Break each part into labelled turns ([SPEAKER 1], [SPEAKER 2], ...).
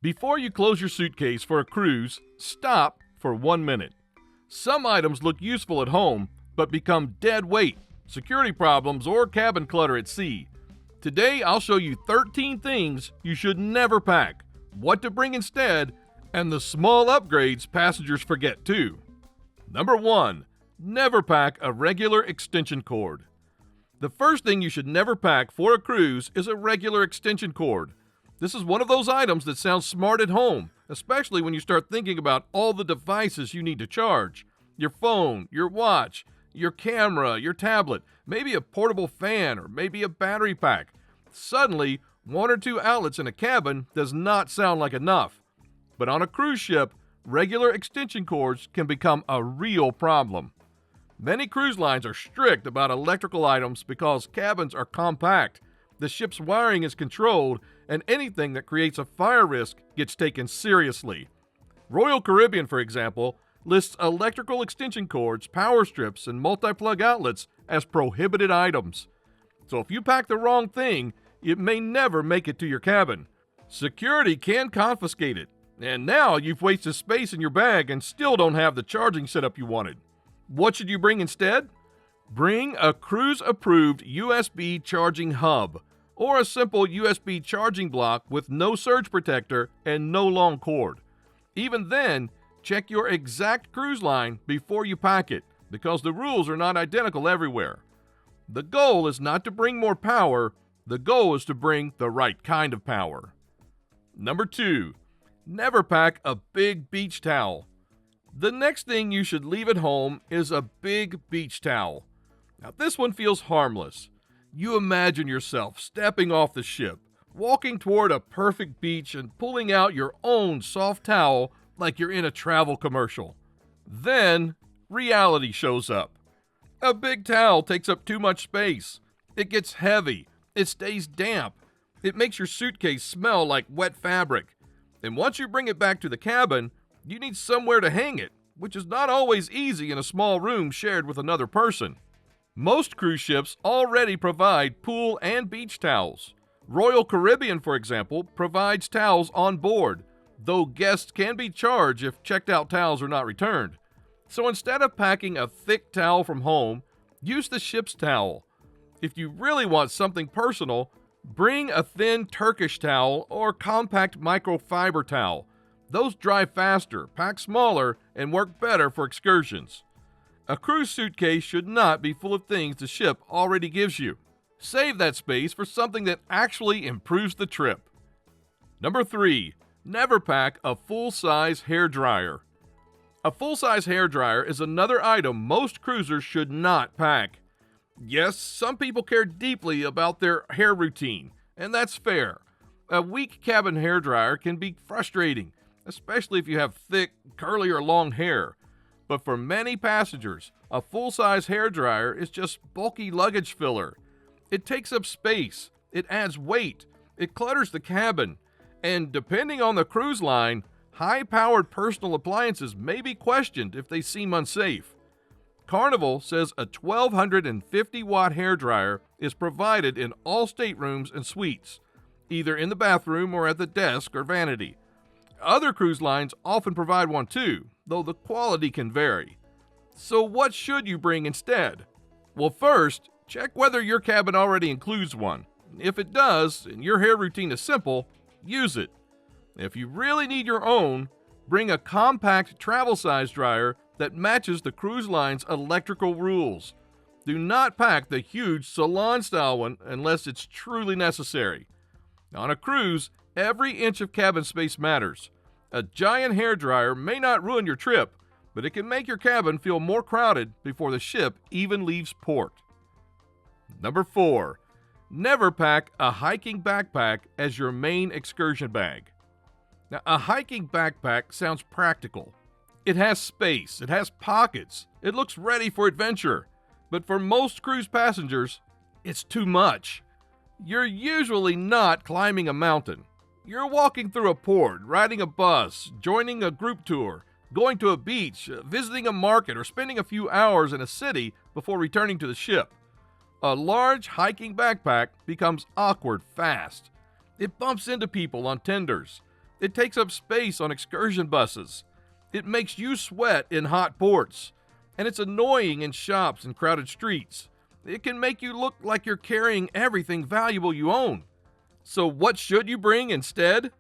[SPEAKER 1] Before you close your suitcase for a cruise, stop for 1 minute. Some items look useful at home, but become dead weight, security problems, or cabin clutter at sea. Today, I'll show you 13 things you should never pack, what to bring instead, and the small upgrades passengers forget too. Number 1. Never pack a regular extension cord. The first thing you should never pack for a cruise is a regular extension cord. This is one of those items that sounds smart at home, especially when you start thinking about all the devices you need to charge. Your phone, your watch, your camera, your tablet, maybe a portable fan, or maybe a battery pack. Suddenly, 1 or 2 outlets in a cabin does not sound like enough. But on a cruise ship, regular extension cords can become a real problem. Many cruise lines are strict about electrical items because cabins are compact, the ship's wiring is controlled, and anything that creates a fire risk gets taken seriously. Royal Caribbean, for example, lists electrical extension cords, power strips, and multi-plug outlets as prohibited items. So if you pack the wrong thing, it may never make it to your cabin. Security can confiscate it, and now you've wasted space in your bag and still don't have the charging setup you wanted. What should you bring instead? Bring a cruise-approved USB charging hub, or a simple USB charging block with no surge protector and no long cord. Even then, check your exact cruise line before you pack it, because the rules are not identical everywhere. The goal is not to bring more power, the goal is to bring the right kind of power. Number 2. Never pack a big beach towel. The next thing you should leave at home is a big beach towel. Now this one feels harmless. You imagine yourself stepping off the ship, walking toward a perfect beach and pulling out your own soft towel like you're in a travel commercial. Then, reality shows up. A big towel takes up too much space. It gets heavy. It stays damp. It makes your suitcase smell like wet fabric. And once you bring it back to the cabin, you need somewhere to hang it, which is not always easy in a small room shared with another person. Most cruise ships already provide pool and beach towels. Royal Caribbean, for example, provides towels on board, though guests can be charged if checked out towels are not returned. So instead of packing a thick towel from home, use the ship's towel. If you really want something personal, bring a thin Turkish towel or compact microfiber towel. Those dry faster, pack smaller, and work better for excursions. A cruise suitcase should not be full of things the ship already gives you. Save that space for something that actually improves the trip. Number 3. Never pack a full-size hair dryer. A full-size hair dryer is another item most cruisers should not pack. Yes, some people care deeply about their hair routine, and that's fair. A weak cabin hair dryer can be frustrating, especially if you have thick, curly, or long hair. But for many passengers, a full-size hair dryer is just bulky luggage filler. It takes up space, it adds weight, it clutters the cabin, and depending on the cruise line, high-powered personal appliances may be questioned if they seem unsafe. Carnival says a 1,250-watt hair dryer is provided in all staterooms and suites, either in the bathroom or at the desk or vanity. Other cruise lines often provide one too, though the quality can vary. So what should you bring instead? Well, first, check whether your cabin already includes one. If it does, and your hair routine is simple, use it. If you really need your own, bring a compact travel-size dryer that matches the cruise line's electrical rules. Do not pack the huge salon-style one unless it's truly necessary. On a cruise, every inch of cabin space matters. A giant hair dryer may not ruin your trip, but it can make your cabin feel more crowded before the ship even leaves port. Number 4. Never pack a hiking backpack as your main excursion bag. Now, a hiking backpack sounds practical. It has space, it has pockets, it looks ready for adventure. But for most cruise passengers, it's too much. You're usually not climbing a mountain. You're walking through a port, riding a bus, joining a group tour, going to a beach, visiting a market, or spending a few hours in a city before returning to the ship. A large hiking backpack becomes awkward fast. It bumps into people on tenders. It takes up space on excursion buses. It makes you sweat in hot ports. And it's annoying in shops and crowded streets. It can make you look like you're carrying everything valuable you own. So what should you bring instead?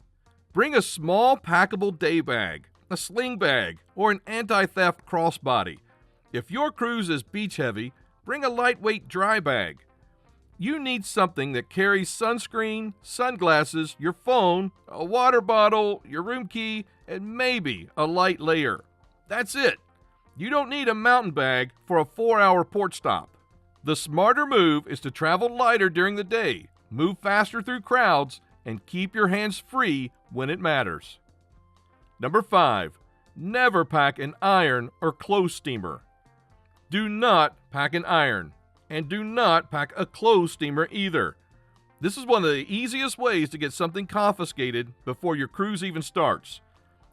[SPEAKER 1] Bring a small packable day bag, a sling bag, or an anti-theft crossbody. If your cruise is beach heavy, bring a lightweight dry bag. You need something that carries sunscreen, sunglasses, your phone, a water bottle, your room key, and maybe a light layer. That's it. You don't need a mountain bag for a 4-hour port stop. The smarter move is to travel lighter during the day, move faster through crowds, and keep your hands free when it matters. Number 5. Never pack an iron or clothes steamer. Do not pack an iron, and do not pack a clothes steamer either. This is one of the easiest ways to get something confiscated before your cruise even starts.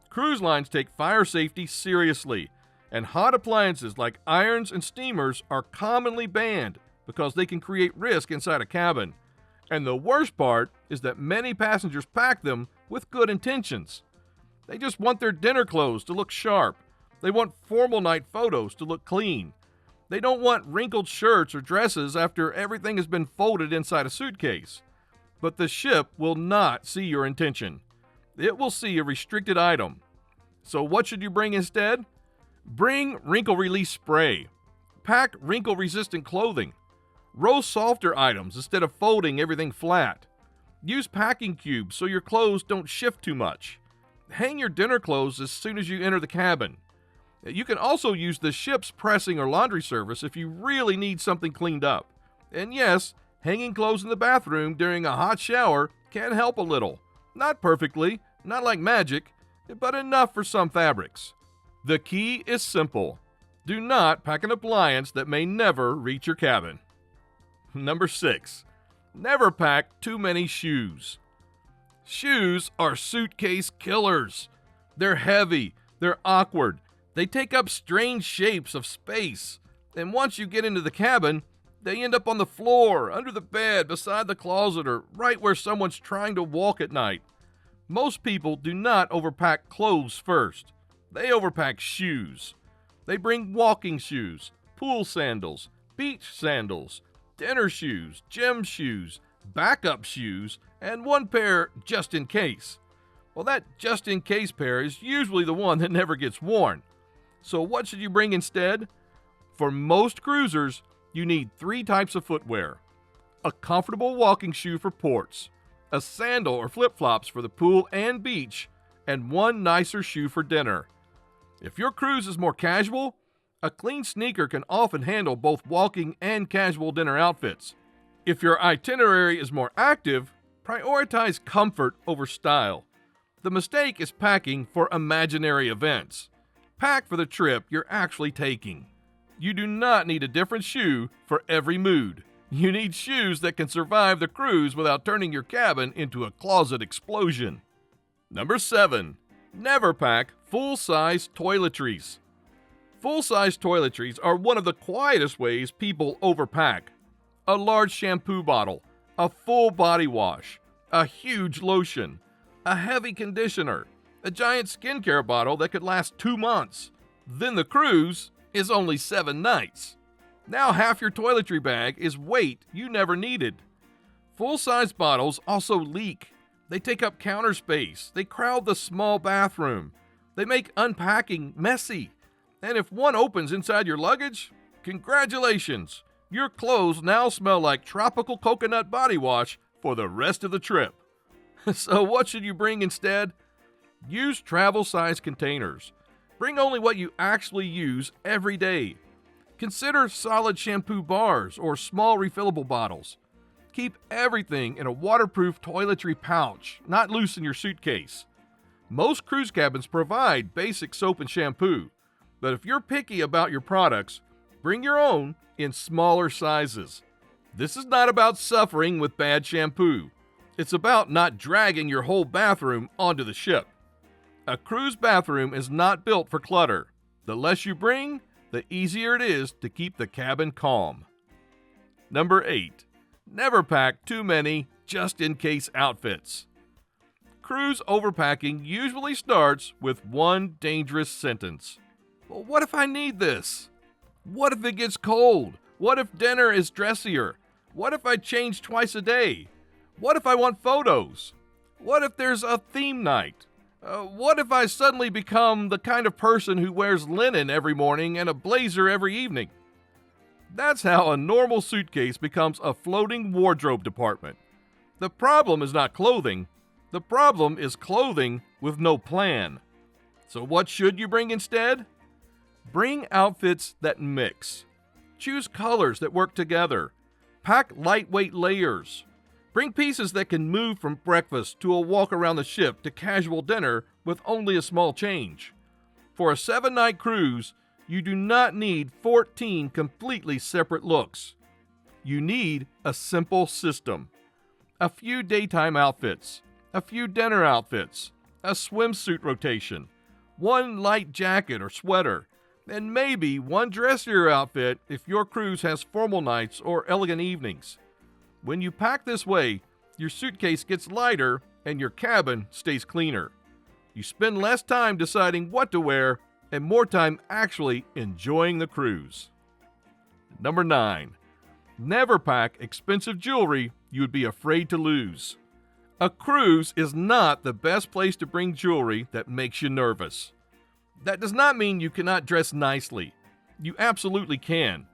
[SPEAKER 1] Cruise lines take fire safety seriously, and hot appliances like irons and steamers are commonly banned because they can create risk inside a cabin. And the worst part is that many passengers pack them with good intentions. They just want their dinner clothes to look sharp. They want formal night photos to look clean. They don't want wrinkled shirts or dresses after everything has been folded inside a suitcase. But the ship will not see your intention. It will see a restricted item. So what should you bring instead? Bring wrinkle release spray. Pack wrinkle resistant clothing. Roll softer items instead of folding everything flat. Use packing cubes so your clothes don't shift too much. Hang your dinner clothes as soon as you enter the cabin. You can also use the ship's pressing or laundry service if you really need something cleaned up. And yes, hanging clothes in the bathroom during a hot shower can help a little. Not perfectly, not like magic, but enough for some fabrics. The key is simple. Do not pack an appliance that may never reach your cabin. Number 6. Never pack too many shoes. Shoes are suitcase killers. They're heavy, they're awkward, they take up strange shapes of space, and once you get into the cabin, they end up on the floor, under the bed, beside the closet, or right where someone's trying to walk at night. Most people do not overpack clothes first. They overpack shoes. They bring walking shoes, pool sandals, beach sandals, dinner shoes, gym shoes, backup shoes, and one pair just in case. Well, that just in case pair is usually the one that never gets worn. So what should you bring instead? For most cruisers, you need 3 types of footwear. A comfortable walking shoe for ports, a sandal or flip-flops for the pool and beach, and one nicer shoe for dinner. If your cruise is more casual, a clean sneaker can often handle both walking and casual dinner outfits. If your itinerary is more active, prioritize comfort over style. The mistake is packing for imaginary events. Pack for the trip you're actually taking. You do not need a different shoe for every mood. You need shoes that can survive the cruise without turning your cabin into a closet explosion. Number 7. Never pack full-size toiletries. Full-size toiletries are one of the quietest ways people overpack. A large shampoo bottle, a full body wash, a huge lotion, a heavy conditioner, a giant skincare bottle that could last 2 months. Then the cruise is only 7 nights. Now half your toiletry bag is weight you never needed. Full-size bottles also leak. They take up counter space. They crowd the small bathroom. They make unpacking messy. And if one opens inside your luggage, congratulations! Your clothes now smell like tropical coconut body wash for the rest of the trip. So what should you bring instead? Use travel-size containers. Bring only what you actually use every day. Consider solid shampoo bars or small refillable bottles. Keep everything in a waterproof toiletry pouch, not loose in your suitcase. Most cruise cabins provide basic soap and shampoo, but if you're picky about your products, bring your own in smaller sizes. This is not about suffering with bad shampoo. It's about not dragging your whole bathroom onto the ship. A cruise bathroom is not built for clutter. The less you bring, the easier it is to keep the cabin calm. Number 8. Never pack too many just-in-case outfits. Cruise overpacking usually starts with one dangerous sentence. Well, what if I need this? What if it gets cold? What if dinner is dressier? What if I change twice a day? What if I want photos? What if there's a theme night? What if I suddenly become the kind of person who wears linen every morning and a blazer every evening? That's how a normal suitcase becomes a floating wardrobe department. The problem is not clothing. The problem is clothing with no plan. So what should you bring instead? Bring outfits that mix. Choose colors that work together. Pack lightweight layers. Bring pieces that can move from breakfast to a walk around the ship to casual dinner with only a small change. For a 7-night cruise, you do not need 14 completely separate looks. You need a simple system. A few daytime outfits, a few dinner outfits, a swimsuit rotation, one light jacket or sweater, and maybe one dressier outfit if your cruise has formal nights or elegant evenings. When you pack this way, your suitcase gets lighter and your cabin stays cleaner. You spend less time deciding what to wear and more time actually enjoying the cruise. Number 9. Never pack expensive jewelry you would be afraid to lose. A cruise is not the best place to bring jewelry that makes you nervous. That does not mean you cannot dress nicely. You absolutely can.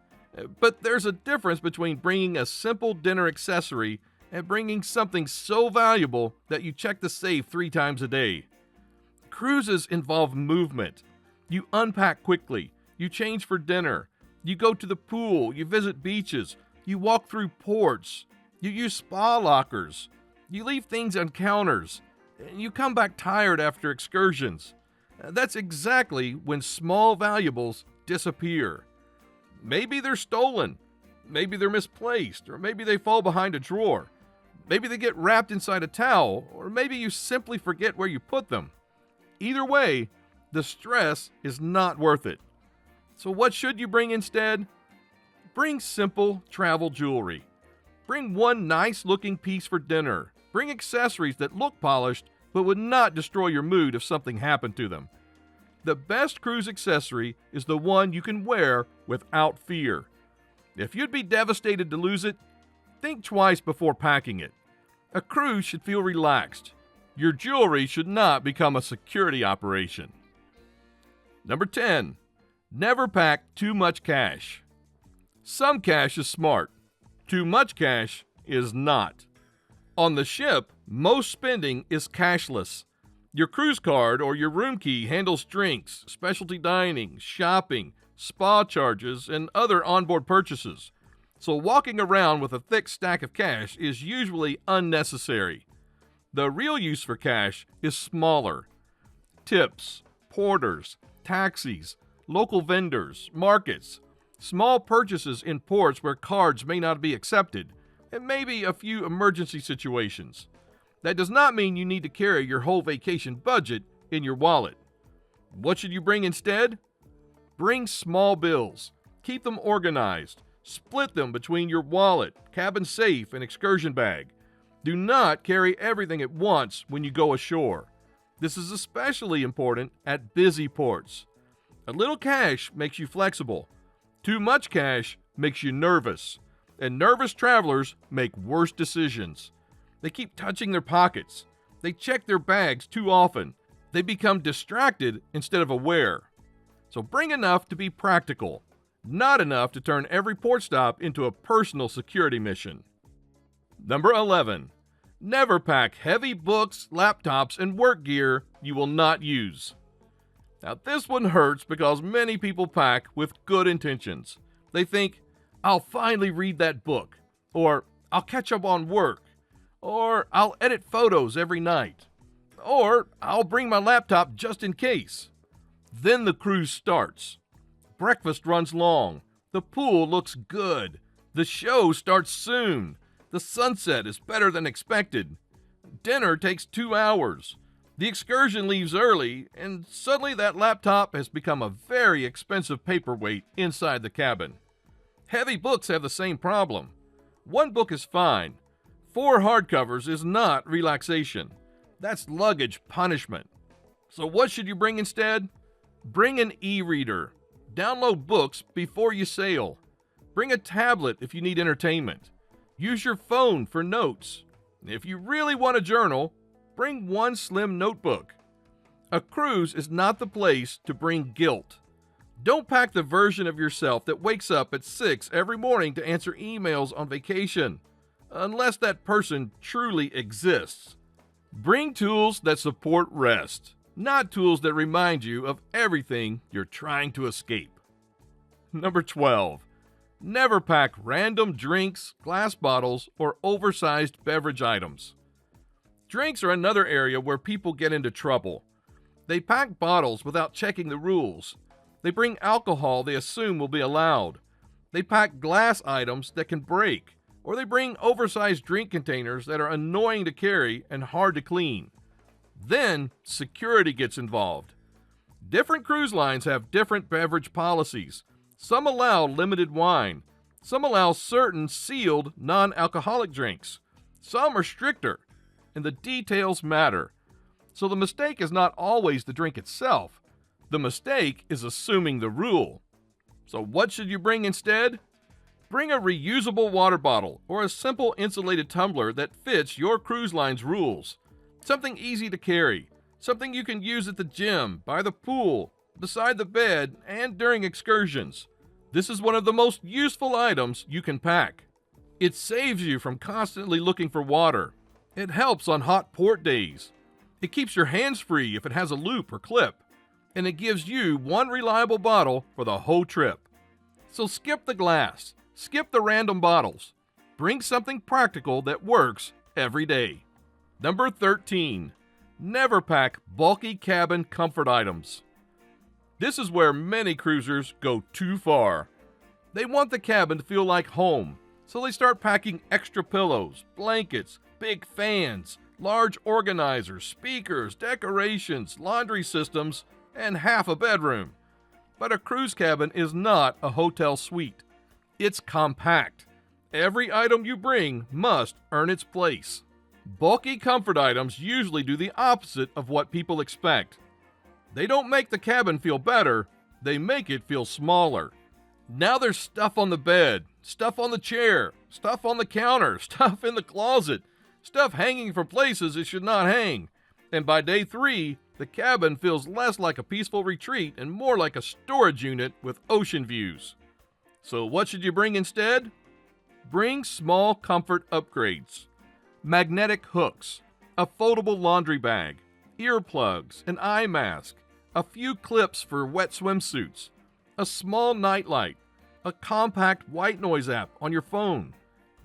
[SPEAKER 1] But there's a difference between bringing a simple dinner accessory and bringing something so valuable that you check the safe 3 times a day. Cruises involve movement. You unpack quickly. You change for dinner. You go to the pool. You visit beaches. You walk through ports. You use spa lockers. You leave things on counters. You come back tired after excursions. That's exactly when small valuables disappear. Maybe they're stolen. Maybe they're misplaced. Or maybe they fall behind a drawer. Maybe they get wrapped inside a towel. Or maybe you simply forget where you put them. Either way, the stress is not worth it. So what should you bring instead? Bring simple travel jewelry. Bring one nice looking piece for dinner. Bring accessories that look polished but would not destroy your mood if something happened to them. The best cruise accessory is the one you can wear without fear. If you'd be devastated to lose it, think twice before packing it. A cruise should feel relaxed. Your jewelry should not become a security operation. Number 10. Never pack too much cash. Some cash is smart. Too much cash is not. On the ship, most spending is cashless. Your cruise card or your room key handles drinks, specialty dining, shopping, spa charges, and other onboard purchases. So walking around with a thick stack of cash is usually unnecessary. The real use for cash is smaller. Tips, porters, taxis, local vendors, markets, small purchases in ports where cards may not be accepted, and maybe a few emergency situations. That does not mean you need to carry your whole vacation budget in your wallet. What should you bring instead? Bring small bills. Keep them organized. Split them between your wallet, cabin safe, and excursion bag. Do not carry everything at once when you go ashore. This is especially important at busy ports. A little cash makes you flexible. Too much cash makes you nervous. And nervous travelers make worse decisions. They keep touching their pockets. They check their bags too often. They become distracted instead of aware. So bring enough to be practical, not enough to turn every port stop into a personal security mission. Number 11. Never pack heavy books, laptops, and work gear you will not use. Now this one hurts because many people pack with good intentions. They think, I'll finally read that book, or I'll catch up on work, or I'll edit photos every night, or I'll bring my laptop just in case. Then the cruise starts. Breakfast runs long. The pool looks good. The show starts soon. The sunset is better than expected. Dinner takes 2 hours. The excursion leaves early, and suddenly that laptop has become a very expensive paperweight inside the cabin. Heavy books have the same problem. One book is fine. 4 hardcovers is not relaxation. That's luggage punishment. So what should you bring instead? Bring an e-reader. Download books before you sail. Bring a tablet if you need entertainment. Use your phone for notes. If you really want a journal, bring one slim notebook. A cruise is not the place to bring guilt. Don't pack the version of yourself that wakes up at 6 every morning to answer emails on vacation, unless that person truly exists. Bring tools that support rest, not tools that remind you of everything you're trying to escape. Number 12. Never pack random drinks, glass bottles, or oversized beverage items. Drinks are another area where people get into trouble. They pack bottles without checking the rules. They bring alcohol they assume will be allowed. They pack glass items that can break, or they bring oversized drink containers that are annoying to carry and hard to clean. Then, security gets involved. Different cruise lines have different beverage policies. Some allow limited wine. Some allow certain sealed, non-alcoholic drinks. Some are stricter, and the details matter. So the mistake is not always the drink itself. The mistake is assuming the rule. So what should you bring instead? Bring a reusable water bottle or a simple insulated tumbler that fits your cruise line's rules. Something easy to carry. Something you can use at the gym, by the pool, beside the bed, and during excursions. This is one of the most useful items you can pack. It saves you from constantly looking for water. It helps on hot port days. It keeps your hands free if it has a loop or clip. And it gives you one reliable bottle for the whole trip. So skip the glass. Skip the random bottles. Bring something practical that works every day. Number 13. Never pack bulky cabin comfort items. This is where many cruisers go too far. They want the cabin to feel like home, so they start packing extra pillows, blankets, big fans, large organizers, speakers, decorations, laundry systems, and half a bedroom. But a cruise cabin is not a hotel suite. It's compact. Every item you bring must earn its place. Bulky comfort items usually do the opposite of what people expect. They don't make the cabin feel better, they make it feel smaller. Now there's stuff on the bed, stuff on the chair, stuff on the counter, stuff in the closet, stuff hanging from places it should not hang. And by day 3, the cabin feels less like a peaceful retreat and more like a storage unit with ocean views. So what should you bring instead? Bring small comfort upgrades. Magnetic hooks, a foldable laundry bag, earplugs, an eye mask, a few clips for wet swimsuits, a small nightlight, a compact white noise app on your phone.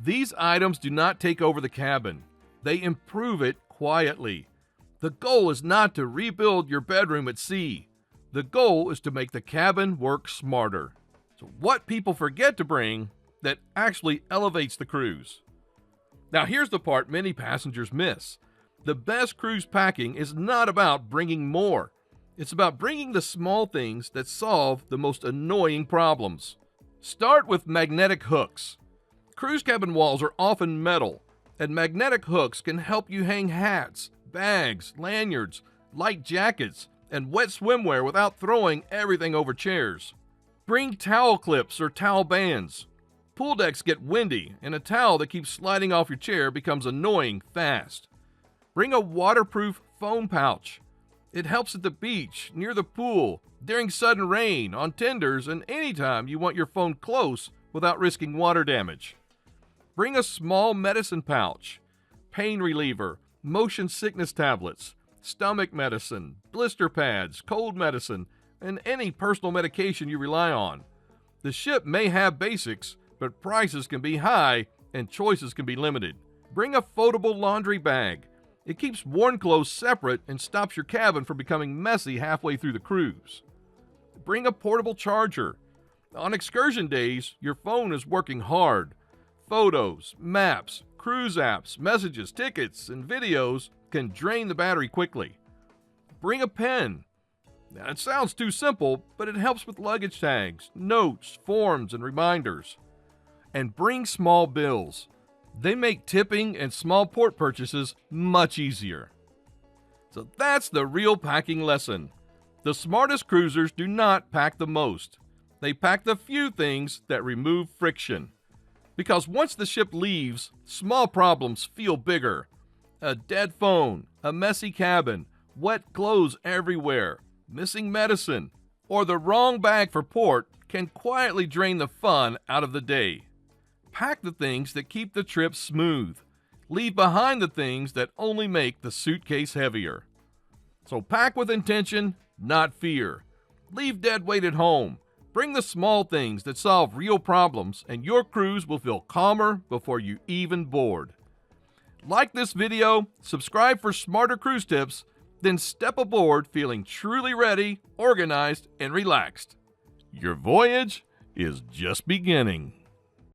[SPEAKER 1] These items do not take over the cabin. They improve it quietly. The goal is not to rebuild your bedroom at sea. The goal is to make the cabin work smarter. So what people forget to bring that actually elevates the cruise. Now here's the part many passengers miss. The best cruise packing is not about bringing more. It's about bringing the small things that solve the most annoying problems. Start with magnetic hooks. Cruise cabin walls are often metal, and magnetic hooks can help you hang hats, bags, lanyards, light jackets, and wet swimwear without throwing everything over chairs. Bring towel clips or towel bands. Pool decks get windy, and a towel that keeps sliding off your chair becomes annoying fast. Bring a waterproof phone pouch. It helps at the beach, near the pool, during sudden rain, on tenders, and anytime you want your phone close without risking water damage. Bring a small medicine pouch, pain reliever, motion sickness tablets, stomach medicine, blister pads, cold medicine, and any personal medication you rely on. The ship may have basics, but prices can be high and choices can be limited. Bring a foldable laundry bag. It keeps worn clothes separate and stops your cabin from becoming messy halfway through the cruise. Bring a portable charger. On excursion days, your phone is working hard. Photos, maps, cruise apps, messages, tickets, and videos can drain the battery quickly. Bring a pen. Now, it sounds too simple, but it helps with luggage tags, notes, forms, and reminders. And bring small bills. They make tipping and small port purchases much easier. So that's the real packing lesson. The smartest cruisers do not pack the most. They pack the few things that remove friction. Because once the ship leaves, small problems feel bigger. A dead phone, a messy cabin, wet clothes everywhere, missing medicine, or the wrong bag for port can quietly drain the fun out of the day. Pack the things that keep the trip smooth. Leave behind the things that only make the suitcase heavier. So pack with intention, not fear. Leave dead weight at home. Bring the small things that solve real problems, and your cruise will feel calmer before you even board. Like this video, subscribe for smarter cruise tips, then step aboard feeling truly ready, organized, and relaxed. Your voyage is just beginning.